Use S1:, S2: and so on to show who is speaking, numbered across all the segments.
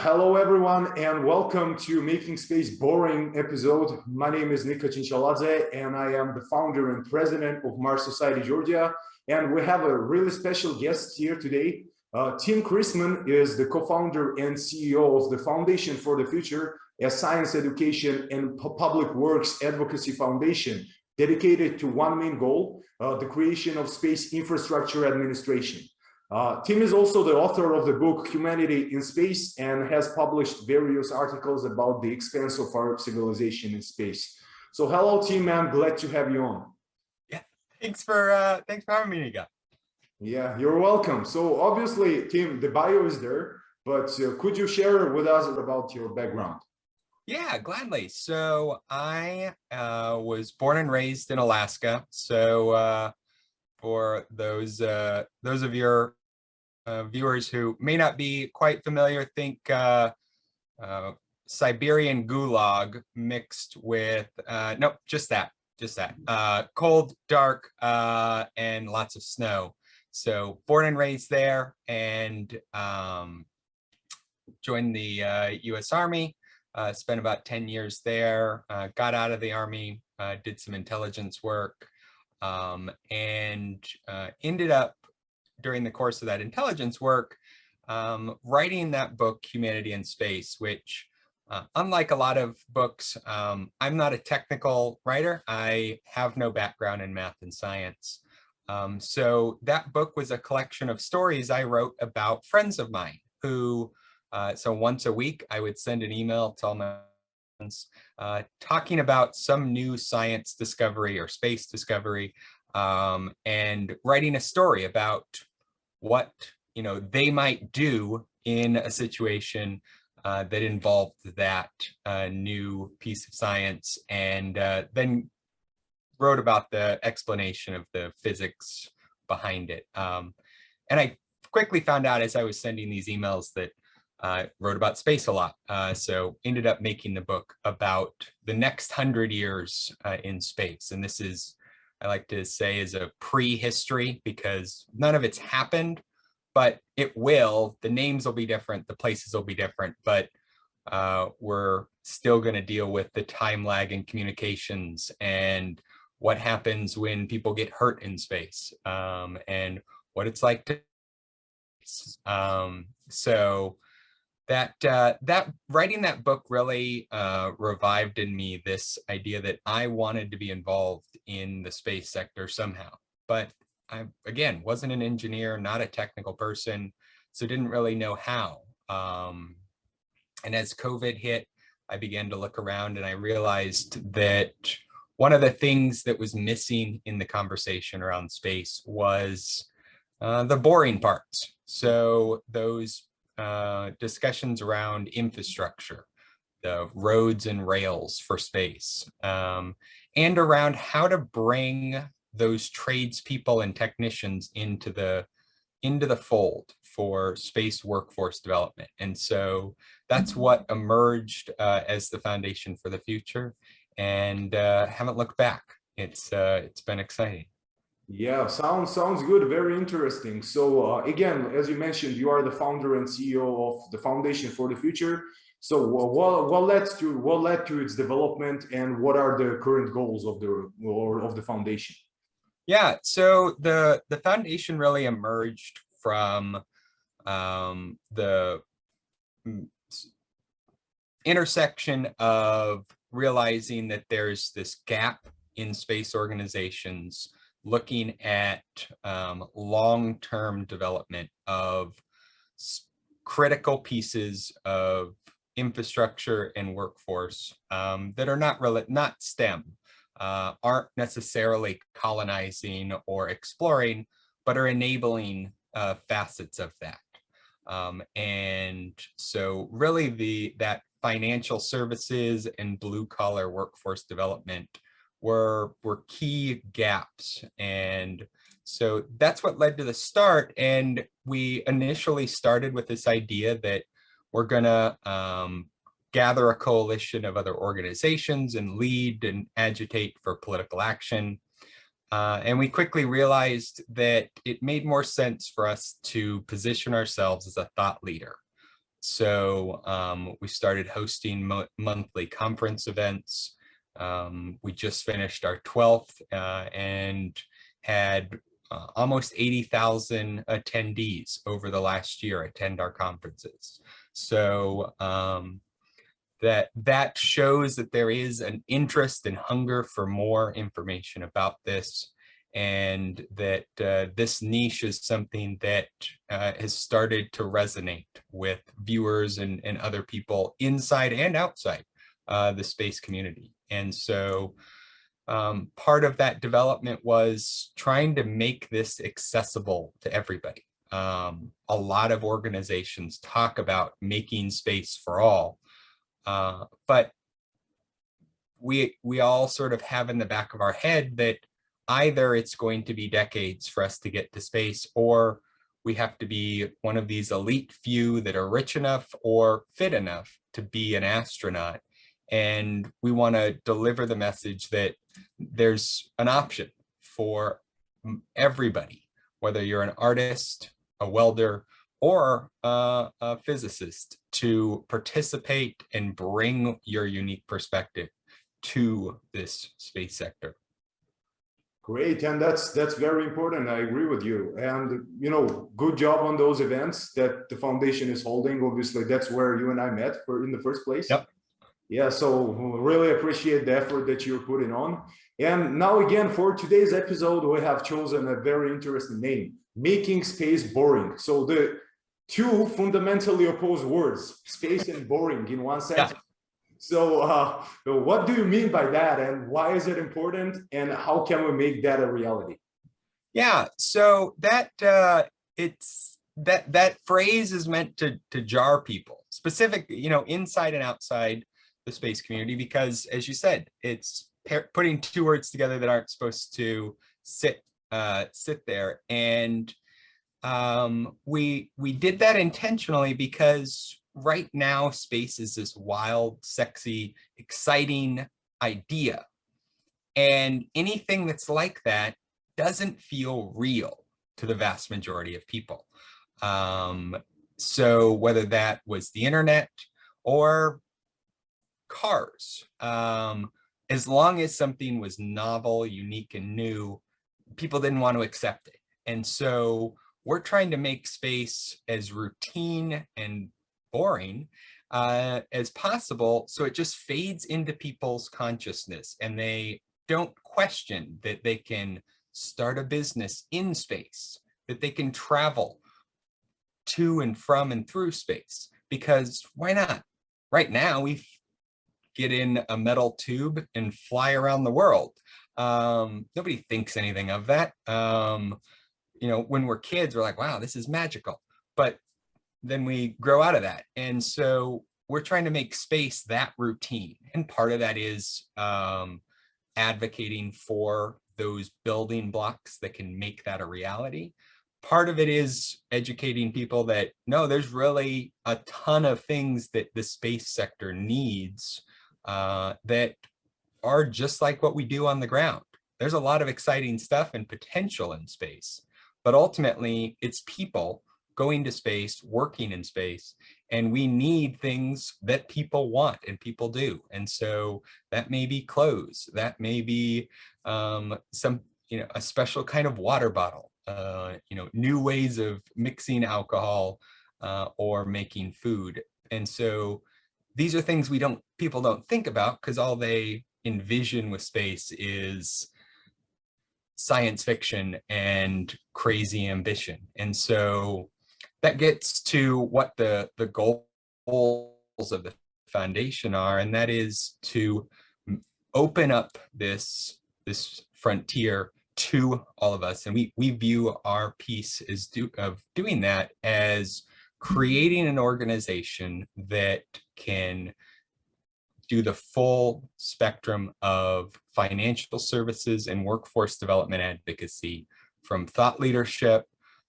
S1: Hello everyone, and welcome to Making Space Boring episode. My name is Nika Chinchaladze, and I am the founder and president of Mars Society Georgia. And we have a really special guest here today. Tim Chrisman is the co-founder and CEO of the Foundation for the Future, a science education and public works advocacy foundation dedicated to one main goal, the creation of space infrastructure administration. Tim is also the author of the book Humanity in Space and has published various articles about the expanse of our civilization in space. So hello, Tim, I'm glad to have you on.
S2: Yeah, thanks for having me, Nika.
S1: Yeah, you're welcome. So obviously, Tim, the bio is there, but could you share with us about your background?
S2: Yeah, gladly. So I was born and raised in Alaska. So for those of your viewers who may not be quite familiar, think Siberian gulag mixed with nope, just that cold, dark, and lots of snow. So born and raised there, and joined the U.S. Army. Spent about 10 years there. Got out of the Army, did some intelligence work, and ended up, during the course of that intelligence work, writing that book, Humanity in Space, which, unlike a lot of books, I'm not a technical writer. I have no background in math and science. So that book was a collection of stories I wrote about friends of mine who, so once a week, I would send an email to all my friends talking about some new science discovery or space discovery, and writing a story about what they might do in a situation that involved that new piece of science, and then wrote about the explanation of the physics behind it. And I quickly found out as I was sending these emails that wrote about space a lot. So ended up making the book about the next 100 years in space. And this is, I like to say, is a prehistory, because none of it's happened, but it will. The names will be different, the places will be different, but we're still going to deal with the time lag in communications and what happens when people get hurt in space, and what it's like to so that writing that book really revived in me this idea that I wanted to be involved in the space sector somehow. But I, again, wasn't an engineer, not a technical person, so didn't really know how. And as COVID hit, I began to look around, and I realized that one of the things that was missing in the conversation around space was the boring parts. So those discussions around infrastructure, the roads and rails for space, and around how to bring those tradespeople and technicians into the fold for space workforce development. And so that's what emerged as the Foundation for the Future, and haven't looked back. It's been exciting.
S1: Yeah, sounds good. Very interesting. So again, as you mentioned, you are the founder and CEO of the Foundation for the Future. So what led to its development, and what are the current goals of the foundation?
S2: Yeah, so the foundation really emerged from the intersection of realizing that there's this gap in space organizations looking at long-term development of critical pieces of infrastructure and workforce that are not STEM, aren't necessarily colonizing or exploring, but are enabling facets of that. And so really that financial services and blue-collar workforce development were key gaps. And so that's what led to the start. And we initially started with this idea that we're gonna gather a coalition of other organizations and lead and agitate for political action. And we quickly realized that it made more sense for us to position ourselves as a thought leader, We started hosting monthly conference events. We just finished our 12th and had almost 80,000 attendees over the last year attend our conferences. So that shows that there is an interest and hunger for more information about this, and that this niche is something that has started to resonate with viewers and other people inside and outside the space community. And so part of that development was trying to make this accessible to everybody. A lot of organizations talk about making space for all, but we all sort of have in the back of our head that either it's going to be decades for us to get to space, or we have to be one of these elite few that are rich enough or fit enough to be an astronaut. And we want to deliver the message that there's an option for everybody, whether you're an artist, a welder, or a physicist, to participate and bring your unique perspective to this space sector.
S1: Great, and that's very important. I agree with you. And good job on those events that the foundation is holding. Obviously, that's where you and I met in the first place.
S2: Yep.
S1: Yeah, so really appreciate the effort that you're putting on. And now again, for today's episode, we have chosen a very interesting name: Making Space Boring. So the two fundamentally opposed words, space and boring, in one sentence. Yeah. So what do you mean by that, and why is it important, and how can we make that a reality?
S2: Yeah, so that that phrase is meant to jar people, specific, inside and outside the space community, because as you said, it's putting two words together that aren't supposed to sit there. And we did that intentionally because right now space is this wild, sexy, exciting idea, and anything that's like that doesn't feel real to the vast majority of people. So whether that was the internet or cars, as long as something was novel, unique, and new, people didn't want to accept it. And so we're trying to make space as routine and boring as possible, so it just fades into people's consciousness and they don't question that they can start a business in space, that they can travel to and from and through space, because why not? Right now we get in a metal tube and fly around the world. Nobody thinks anything of that. When we're kids, we're like, wow, this is magical. But then we grow out of that. And so we're trying to make space that routine. And part of that is advocating for those building blocks that can make that a reality. Part of it is educating people that, no, there's really a ton of things that the space sector needs that are just like what we do on the ground. There's a lot of exciting stuff and potential in space, but ultimately it's people going to space, working in space, and we need things that people want and people do. And so that may be clothes, that may be a special kind of water bottle, new ways of mixing alcohol or making food. And so these are things people don't think about, because all they envision with space is science fiction and crazy ambition. And so that gets to what the goals of the foundation are, and that is to open up this frontier to all of us. And we view our piece of doing that as creating an organization that can do the full spectrum of financial services and workforce development advocacy, from thought leadership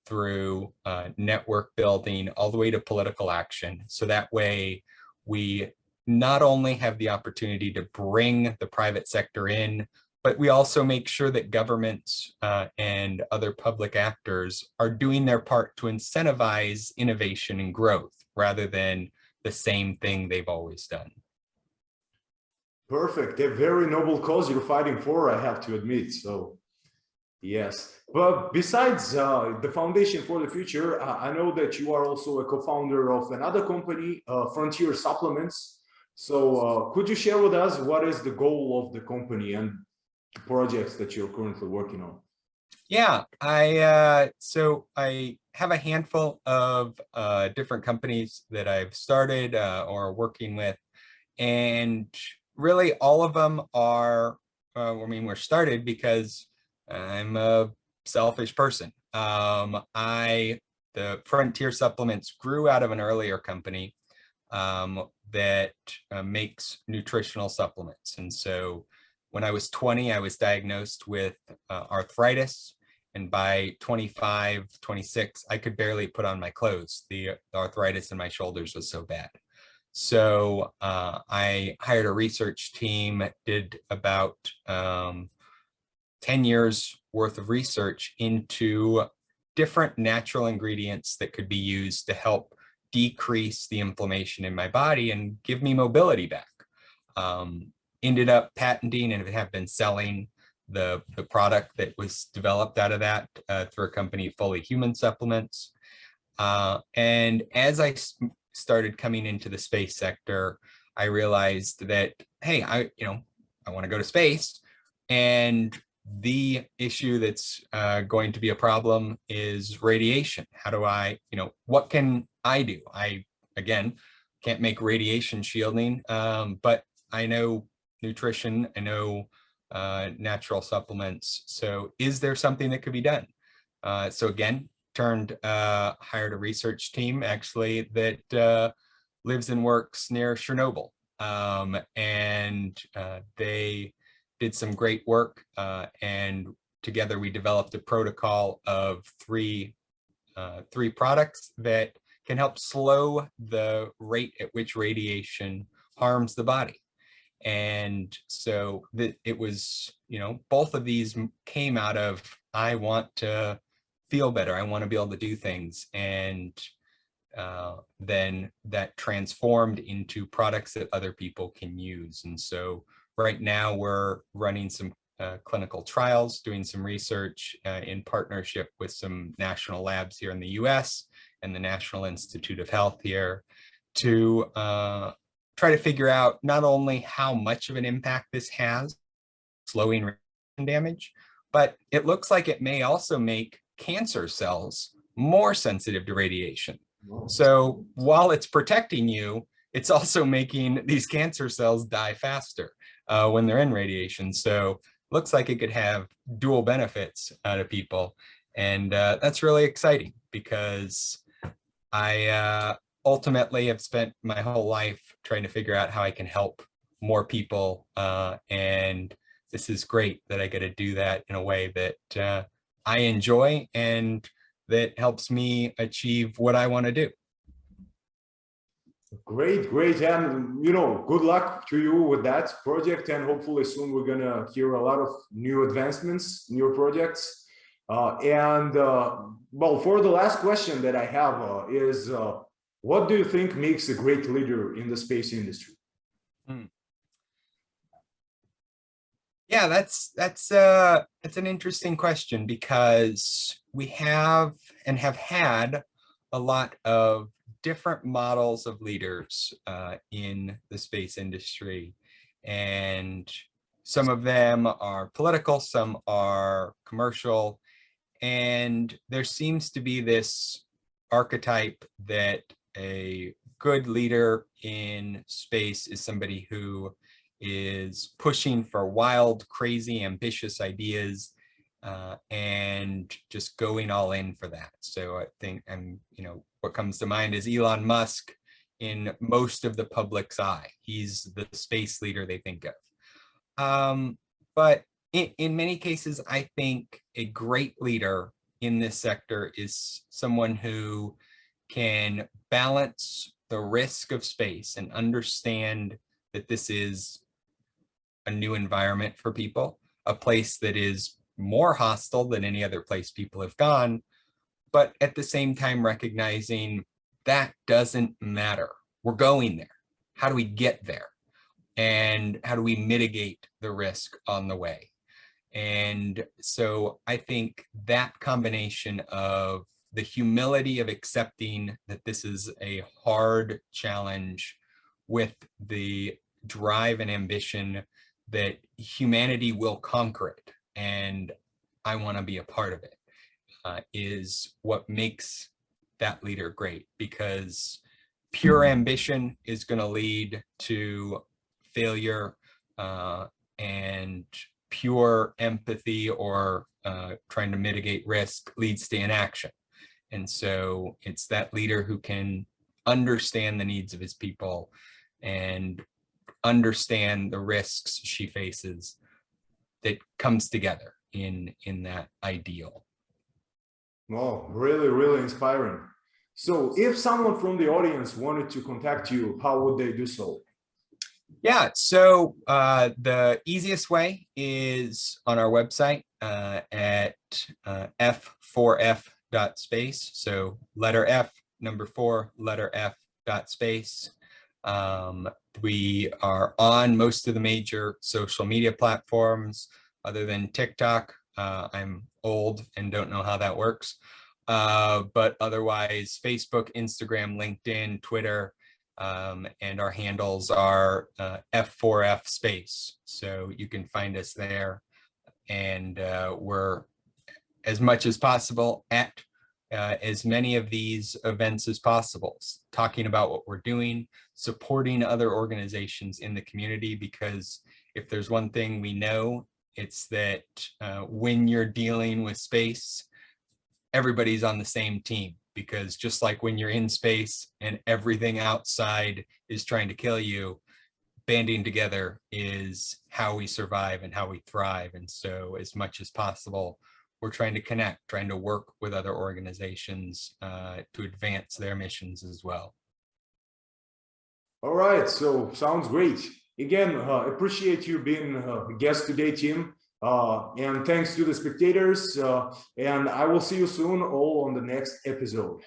S2: through network building, all the way to political action. So that way we not only have the opportunity to bring the private sector in, but we also make sure that governments and other public actors are doing their part to incentivize innovation and growth, rather than the same thing they've always done.
S1: Perfect. A very noble cause you're fighting for, I have to admit. So, yes. But besides the Foundation for the Future, I know that you are also a co-founder of another company, Frontier Supplements. So, could you share with us what is the goal of the company and the projects that you're currently working on?
S2: Yeah, so I have a handful of different companies that I've started or working with, and really all of them are, I mean, we're started because I'm a selfish person. The Frontier Supplements grew out of an earlier company that makes nutritional supplements. And so when I was 20, I was diagnosed with arthritis. And by 25, 26, I could barely put on my clothes. The arthritis in my shoulders was so bad. So I hired a research team, did about 10 years worth of research into different natural ingredients that could be used to help decrease the inflammation in my body and give me mobility back. Ended up patenting and have been selling the product that was developed out of that through a company, Fully Human Supplements. And as I started coming into the space sector, I realized that, hey, I want to go to space, and the issue that's going to be a problem is radiation. How do I, what can I do? I, again, can't make radiation shielding, but I know nutrition, I know natural supplements. So is there something that could be done? So again, hired a research team actually that lives and works near Chernobyl. And they did some great work, and together we developed a protocol of three products that can help slow the rate at which radiation harms the body. And so it was, both of these came out of, I want to feel better. I want to be able to do things. And then that transformed into products that other people can use. And so right now we're running some clinical trials, doing some research in partnership with some national labs here in the US and the National Institute of Health here to try to figure out not only how much of an impact this has, slowing radiation damage, but it looks like it may also make cancer cells more sensitive to radiation. So while it's protecting you, it's also making these cancer cells die faster when they're in radiation. So looks like it could have dual benefits to people. And that's really exciting because I ultimately have spent my whole life trying to figure out how I can help more people. And this is great that I get to do that in a way that I enjoy and that helps me achieve what I want to do.
S1: Great, great. And, good luck to you with that project. And hopefully soon we're going to hear a lot of new advancements, new projects. Well, for the last question that I have is, what do you think makes a great leader in the space industry?
S2: Yeah, that's an interesting question, because we have and have had a lot of different models of leaders in the space industry, and some of them are political, some are commercial, and there seems to be this archetype that a good leader in space is somebody who is pushing for wild, crazy, ambitious ideas and just going all in for that. So I think, what comes to mind is Elon Musk in most of the public's eye. He's the space leader they think of. But in many cases, I think a great leader in this sector is someone who can balance the risk of space and understand that this is a new environment for people, a place that is more hostile than any other place people have gone, but at the same time recognizing that doesn't matter. We're going there. How do we get there? And how do we mitigate the risk on the way? And so I think that combination of the humility of accepting that this is a hard challenge with the drive and ambition that humanity will conquer it, and I want to be a part of it, is what makes that leader great, because pure ambition is going to lead to failure, and pure empathy or trying to mitigate risk leads to inaction. And so it's that leader who can understand the needs of his people and understand the risks she faces that comes together in that ideal.
S1: Wow, really, really inspiring. So if someone from the audience wanted to contact you, how would they do so?
S2: Yeah, so the easiest way is on our website at f4f.space. So letter F, number 4, letter F.space. We are on most of the major social media platforms other than TikTok. I'm old and don't know how that works. But otherwise, Facebook, Instagram, LinkedIn, Twitter, and our handles are F4F space. So you can find us there. And we're, as much as possible, at as many of these events as possible, talking about what we're doing, supporting other organizations in the community, because if there's one thing we know, it's that when you're dealing with space, everybody's on the same team, because just like when you're in space and everything outside is trying to kill you, banding together is how we survive and how we thrive. And so as much as possible, we're trying to connect, trying to work with other organizations to advance their missions as well.
S1: All right, so sounds great. Again, appreciate you being a guest today, Tim. And thanks to the spectators. And I will see you soon all on the next episode.